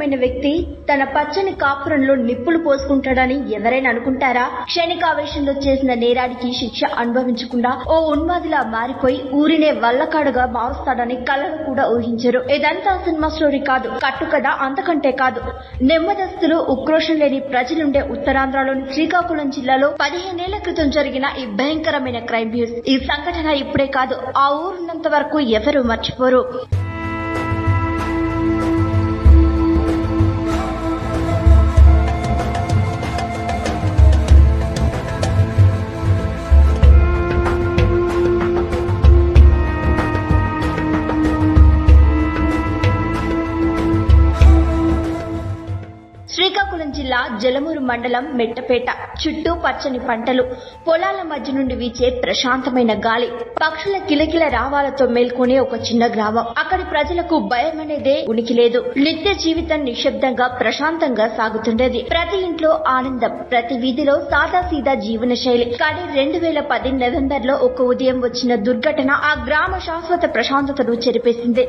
నిర్దోషమైన వ్యక్తి తన పచ్చని కాపురంలో నిప్పులు పోసుకుంటాడని ఎవరైనా అనుకుంటారా? క్షణికావేశంలో చేసిన నేరానికి శిక్ష అనుభవించకుండా ఓ ఉన్మాదిలా మారిపోయి ఊరినే వల్లకాడుగా మారుస్తాడని కళ్ళను కూడా ఊహించరు. ఇదంతా సినిమా స్టోరీ కాదు, కట్టుకథ అంతకంటే కాదు. నెమ్మదస్తులు, ఉక్రోషం లేని ప్రజలుండే ఉత్తరాంధ్రలోని శ్రీకాకుళం జిల్లాలో 15 ఏళ్ల క్రితం జరిగిన ఈ భయంకరమైన క్రైమ్ న్యూస్. ఈ సంఘటన ఇప్పుడే కాదు, ఆ ఊరున్నంత వరకు ఎవరూ మర్చిపోరు. శ్రీకాకుళం జిల్లా జలమూరు మండలం మెట్టపేట. చుట్టూ పచ్చని పంటలు, పొలాల మధ్య నుండి వీచే ప్రశాంతమైన గాలి, పక్షుల కిలకిల రావాలతో మేల్కొనే ఒక చిన్న గ్రామం. అక్కడి ప్రజలకు భయం అనేదే ఉనికి లేదు. నిత్య జీవితం నిశ్శబ్దంగా, ప్రశాంతంగా సాగుతుండేది. ప్రతి ఇంట్లో ఆనందం, ప్రతి వీధిలో సాదాసీదా జీవన శైలి. కానీ 2010 నవంబర్లో ఒక ఉదయం వచ్చిన దుర్ఘటన ఆ గ్రామ శాశ్వత ప్రశాంతతను చెరిపేసింది.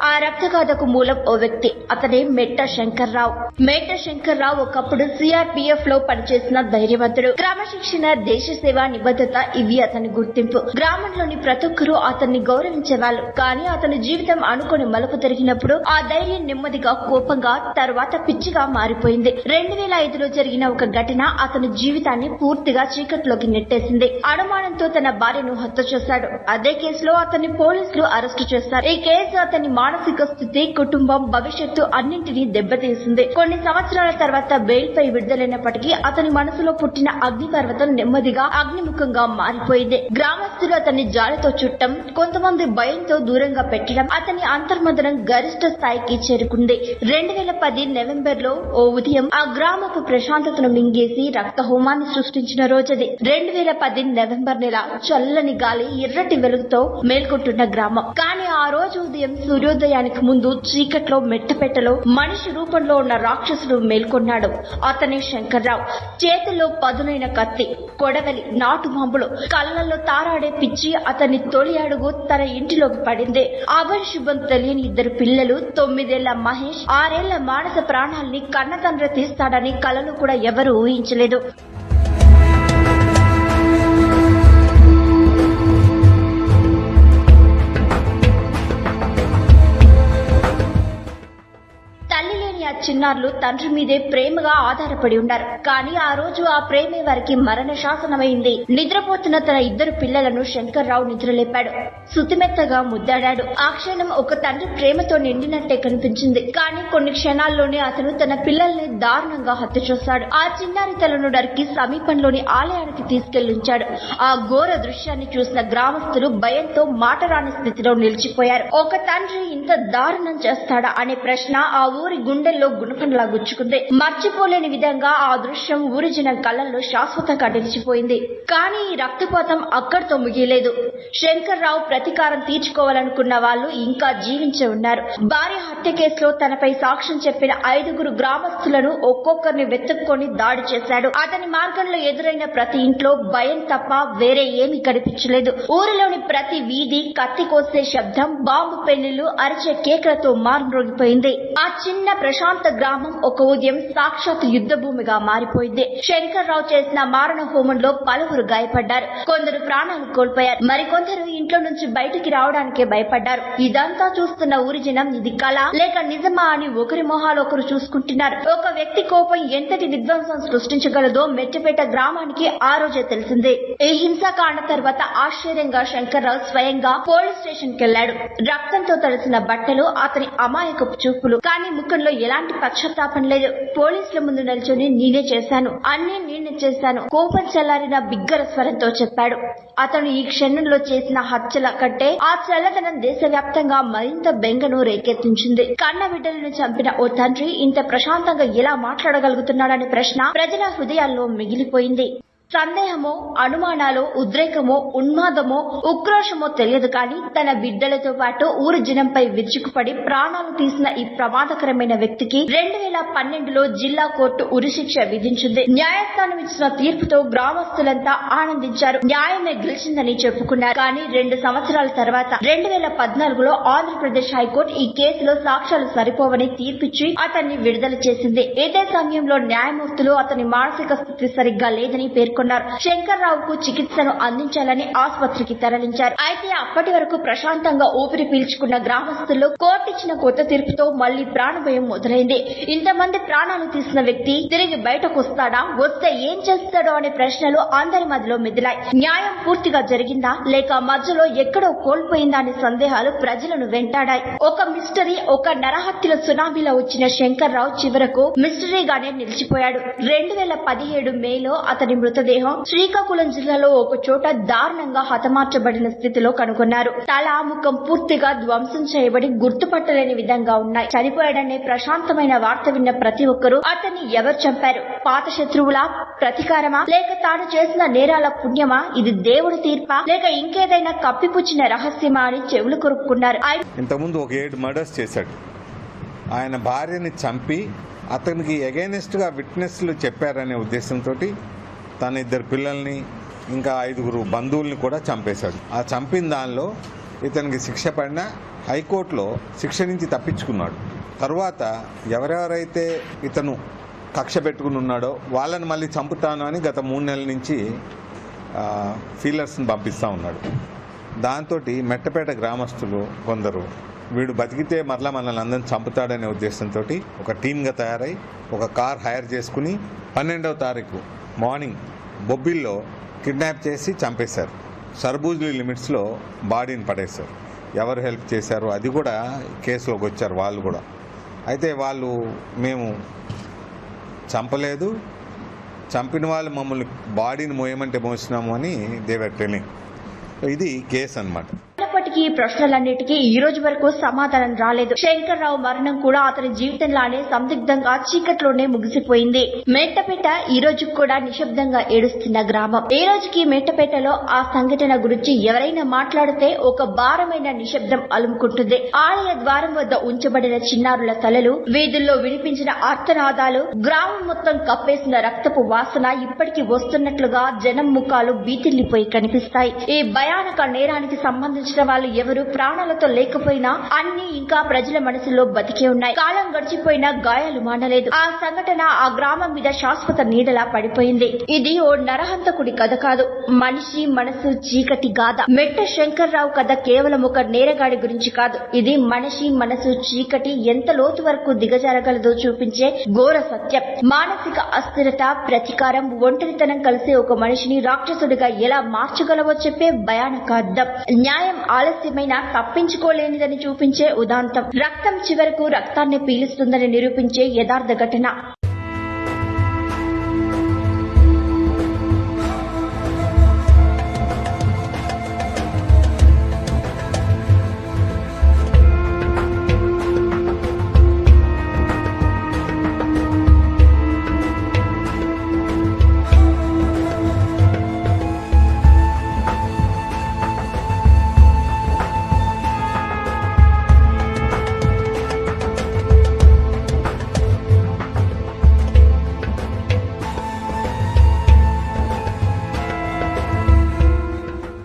ఆ రక్తగాథకు మూలం ఓ వ్యక్తి. అతనే మెట్ట శంకర్రావు. మెట్ట శంకర్రావు ఒకప్పుడు సిఆర్పిఎఫ్ లో పనిచేసిన ధైర్యవంతుడు. క్రమశిక్షణ, దేశ సేవ, నిబద్ధత ఇవి అతని గుర్తింపు. గ్రామంలోని ప్రతి ఒక్కరూ అతన్ని గౌరవించేవాళ్ళు. కానీ అతని జీవితం అనుకోని మలుపు తిరిగినప్పుడు ఆ ధైర్యం నెమ్మదిగా, కోపంగా, తర్వాత పిచ్చిగా మారిపోయింది. 2005లో జరిగిన ఒక ఘటన అతని జీవితాన్ని పూర్తిగా చీకట్లోకి నెట్టేసింది. అనుమానంతో తన భార్యను హత్య చేశాడు. అదే కేసులో అతన్ని పోలీసులు అరెస్టు చేశారు. ఈ కేసు అతని మానసిక స్థితి, కుటుంబం, భవిష్యత్తు అన్నింటినీ దెబ్బతీసింది. కొన్ని సంవత్సరాల తర్వాత బెయిల్పై విడుదలైనప్పటికీ అతని మనసులో పుట్టిన అగ్నిపర్వతం నెమ్మదిగా అగ్నిముఖంగా మారిపోయింది. గ్రామస్తులు అతన్ని జాలితో చుట్టం, కొంతమంది భయంతో దూరంగా పెట్టడం, అతని అంతర్మదనం గరిష్ట స్థాయికి చేరుకుంది. 2010 నవంబర్లో ఓ ఉదయం ఆ గ్రామపు ప్రశాంతతను మింగేసి రక్త హోమాన్ని సృష్టించిన రోజది. 2010 నవంబర్ నెల. చల్లని గాలి, ఎర్రటి వెలుగుతో మేల్కొంటున్న గ్రామం. కానీ ఆ రోజు ఉదయం సూర్యోదయానికి ముందు చీకట్లో మెట్టపెట్టలో మనిషి రూపంలో ఉన్న రాక్షసుడు మేల్కొన్నాడు. అతనే శంకర్రావు. చేతుల్లో పదునైన కత్తి, కొడవలి, నాటు బాంబులు, కళ్ళల్లో తారాడే పిచ్చి. అతని తొలి అడుగు తన ఇంటిలోకి పడింది. అభంశుభం తెలియని 2 పిల్లలు, 9 ఏళ్ల మహేష్, 6 ఏళ్ల మానస ప్రాణాల్ని కన్నతండ్రి తీస్తాడని కలలో కూడా ఎవరూ ఊహించలేదు. చిన్నారులు తండ్రి మీదే ప్రేమగా ఆధారపడి ఉన్నారు. కానీ ఆ రోజు ఆ ప్రేమే వారికి మరణ శాసనమైంది. నిద్రపోతున్న తన 2 పిల్లలను శంకర్రావు నిద్రలేపాడు. సుతిమెత్తగా ముద్దాడాడు. ఆ క్షణం ఒక తండ్రి ప్రేమతో నిండినట్టే కనిపించింది. కానీ కొన్ని క్షణాల్లోనే అతను తన పిల్లల్ని దారుణంగా హత్య చేశాడు. ఆ చిన్నారి తలను నరికి సమీపంలోని ఆలయానికి తీసుకెళ్లించాడు. ఆ ఘోర దృశ్యాన్ని చూసిన గ్రామస్తులు భయంతో మాటరాని స్థితిలో నిలిచిపోయారు. ఒక తండ్రి ఇంత దారుణం చేస్తాడా అనే ప్రశ్న ఆ ఊరి గుండెల్లో గుణపంలా గుచ్చుకుంది. మర్చిపోలేని విధంగా ఆ దృశ్యం ఊరి జనం కళ్ళల్లో శాశ్వతంగా నిలిచిపోయింది. కానీ ఈ రక్తపాతం అక్కడితో ముగియలేదు. శంకర్రావు ప్రతీకారం తీర్చుకోవాలనుకున్న వాళ్ళు ఇంకా జీవించి ఉన్నారు. భార్య హత్య కేసులో తనపై సాక్ష్యం చెప్పిన 5 గ్రామస్తులను ఒక్కొక్కరిని వెతుక్కొని దాడి చేశాడు. అతని మార్గంలో ఎదురైన ప్రతి ఇంట్లో భయం తప్ప వేరే ఏమీ కనిపించలేదు. ఊరిలోని ప్రతి వీధి కత్తి కోసే శబ్దం, బాంబు పెళ్లిళ్లు, అరిచే కేకలతో మారుమ్రోగిపోయింది. ఆ చిన్న ప్రశాంత గ్రామం ఒక ఉదయం సాక్షాత్ యుద్ధ భూమిగా మారిపోయింది. శంకర్రావు చేసిన మారణ హోమంలో పలువురు గాయపడ్డారు. కొందరు ప్రాణాలు కోల్పోయారు. మరికొందరు ఇంట్లో నుంచి బయటికి రావడానికే భయపడ్డారు. ఇదంతా చూస్తున్న ఊరి జనం ఇది కళ లేక నిజమా అని ఒకరి మొహాలు ఒకరు చూసుకుంటున్నారు. ఒక వ్యక్తి కోపం ఎంతటి విధ్వంసం సృష్టించగలదో మెట్టపేట గ్రామానికి ఆ రోజే తెలిసింది. ఈ హింసాకాండ తర్వాత ఆశ్చర్యంగా శంకర్రావు స్వయంగా పోలీస్ స్టేషన్ కెళ్లాడు. రక్తంతో తడిసిన బట్టలు, అతని అమాయకపు చూపులు. కానీ ముఖంలో ఎలాంటి పశ్చాత్తాపం లేదు. పోలీసుల ముందు నిల్చొని నేనే చేశాను, అన్నీ నేనే చేశాను, కోపం చల్లారిన బిగ్గర స్వరంతో చెప్పాడు. అతను ఈ క్షణంలో చేసిన హత్యల కంటే ఆ చల్లదనం దేశవ్యాప్తంగా మరింత బెంగను రేకెత్తించింది. కన్న బిడ్డలను చంపిన ఓ తండ్రి ఇంత ప్రశాంతంగా ఎలా మాట్లాడగలుగుతున్నాడనే ప్రశ్న ప్రజల హృదయాల్లో మిగిలిపోయింది. సందేహమో, అనుమానాలో, ఉద్రేకమో, ఉన్మాదమో, ఉక్రోషమో తెలియదు కానీ తన బిడ్డలతో పాటు ఊరు జనంపై విరుచుకుపడి ప్రాణాలు తీసిన ఈ ప్రమాదకరమైన వ్యక్తికి 2012లో జిల్లా కోర్టు ఉరిశిక్ష విధించింది. న్యాయస్థానం ఇచ్చిన తీర్పుతో గ్రామస్తులంతా ఆనందించారు. న్యాయమే గెలిచిందని చెప్పుకున్నారు. కానీ 2 సంవత్సరాల తర్వాత 2014లో ఆంధ్రప్రదేశ్ హైకోర్టు ఈ కేసులో సాక్ష్యాలు సరిపోవని తీర్పిచ్చి అతన్ని విడుదల చేసింది. ఇదే సమయంలో న్యాయమూర్తులు అతని మానసిక స్థితి సరిగ్గా లేదని పేర్కొన్నారు. శంకర్రావుకు చికిత్సను అందించాలని ఆసుపత్రికి తరలించారు. అయితే అప్పటి వరకు ప్రశాంతంగా ఊపిరి పీల్చుకున్న గ్రామస్తుల్లో కోర్టు ఇచ్చిన కొత్త తీర్పుతో మళ్లీ ప్రాణభయం మొదలైంది. ఇంతమంది ప్రాణాలు తీసిన వ్యక్తి తిరిగి బయటకు వస్తాడా, వస్తే ఏం చేస్తాడో అనే ప్రశ్నలు అందరి మధ్యలో మెదిలాయి. న్యాయం పూర్తిగా జరిగిందా లేక మధ్యలో ఎక్కడో కోల్పోయిందా అనే సందేహాలు ప్రజలను వెంటాడాయి. ఒక మిస్టరీ, ఒక నరహత్యల సునామీలో వచ్చిన శంకర్రావు చివరకు మిస్టరీగానే నిలిచిపోయాడు. 2017 మేలో అతని మృతదేహం శ్రీకాకుళం జిల్లాలో ఒక చోట దారుణంగా హతమార్చబడిన స్థితిలో కనుగొన్నారు. తల, ముఖం పూర్తిగా ధ్వంసం చేయబడి గుర్తుపట్టలేని విధంగా ఉన్నాయి. చనిపోయాడనే ప్రశాంతమైన వార్త విన్న ప్రతి ఒక్కరూ అతన్ని ఎవరు చంపారు, పాత శత్రువులా, ప్రతీకారమా, లేక తాను చేసిన నేరాల పుణ్యమా, ఇది దేవుడి తీర్పా, లేక ఇంకేదైనా కప్పిపుచ్చిన రహస్యమా అని చెవులు కొరుక్కున్నారు. ఇంతకుముందు ఒక 7 మర్డర్స్ చేశాడు. ఆయన భార్యని చంపి అతనికి ఎగైనెస్ట్ గా విట్నెస్లు చెప్పారనే ఉద్దేశంతో తన 2 పిల్లల్ని ఇంకా 5 బంధువుల్ని కూడా చంపేశాడు. ఆ చంపిన దానిలో ఇతనికి శిక్ష పడిన హైకోర్టులో శిక్ష నుంచి తప్పించుకున్నాడు. తర్వాత ఎవరెవరైతే ఇతను కక్ష పెట్టుకుని ఉన్నాడో వాళ్ళని మళ్ళీ చంపుతాను అని గత 3 నెలల నుంచి ఫీలర్స్ని పంపిస్తూ ఉన్నాడు. దాంతో మెట్టపేట గ్రామస్తులు కొందరు వీడు బతికితే మరలా మనల్ని అందరిని చంపుతాడనే ఉద్దేశంతో ఒక టీమ్గా తయారై ఒక కార్ హైర్ చేసుకుని 12వ తారీఖు మార్నింగ్ బొబ్బిల్లో కిడ్నాప్ చేసి చంపేశారు. సర్బూజ్లీ లిమిట్స్లో బాడీని పడేశారు. ఎవరు హెల్ప్ చేశారు అది కూడా కేసులోకి వచ్చారు వాళ్ళు కూడా. అయితే వాళ్ళు మేము చంపలేదు, చంపిన వాళ్ళు మమ్మల్ని బాడీని మోయమంటే మోసినాము అని దే వర్ టెల్లింగ్. ఇది కేసు అన్నమాట. ఈ ప్రశ్నలన్నిటికీ ఈ రోజు వరకు సమాధానం రాలేదు. శంకర్రావు మరణం కూడా అతని జీవితంలానే సందిగ్ధంగా చీకట్లోనే ముగిసిపోయింది. మేట్టపేట ఈ రోజు కూడా నిశ్శబ్దంగా ఏడుస్తున్న గ్రామం. ఈ రోజుకి మేట్టపేటలో ఆ సంఘటన గురించి ఎవరైనా మాట్లాడితే ఒక భారమైన నిశ్శబ్దం అలుముకుంటుంది. ఆలయ ద్వారం వద్ద ఉంచబడిన చిన్నారుల తలలు, వీధుల్లో వినిపించిన ఆర్తనాదాలు, గ్రామం మొత్తం కప్పేసిన రక్తపు వాసన ఇప్పటికీ వస్తున్నట్లుగా జనం ముఖాలు బీతిల్లిపోయి కనిపిస్తాయి. ఈ భయానక నేరానికి సంబంధించిన వాళ్ళు ఎవరు ప్రాణాలతో లేకపోయినా అన్ని ఇంకా ప్రజల మనసులో బతికే ఉన్నాయి. కాలం గడిచిపోయినా గాయాలు మానలేదు. ఆ సంఘటన ఆ గ్రామం మీద శాశ్వత నీడలా పడిపోయింది. ఇది ఓ నరహంతకుడి కథ కాదు, మనిషి మనసు చీకటి గాథ. మెట్ట శంకర్రావు కథ కేవలం ఒక నేరగాడి గురించి కాదు, ఇది మనిషి మనసు చీకటి ఎంత లోతు వరకు దిగజారగలదో చూపించే ఘోర సత్యం. మానసిక అస్థిరత, ప్రతీకారం, ఒంటరితనం కలిసి ఒక మనిషిని రాక్షసుడిగా ఎలా మార్చగలవో చెప్పే భయానక అద్దం. న్యాయం ఆలస్యమైనా తప్పించుకోలేనిదని చూపించే ఉదాంతం. రక్తం చివరకు రక్తాన్ని పీలుస్తుందని నిరూపించే యథార్థ ఘటన.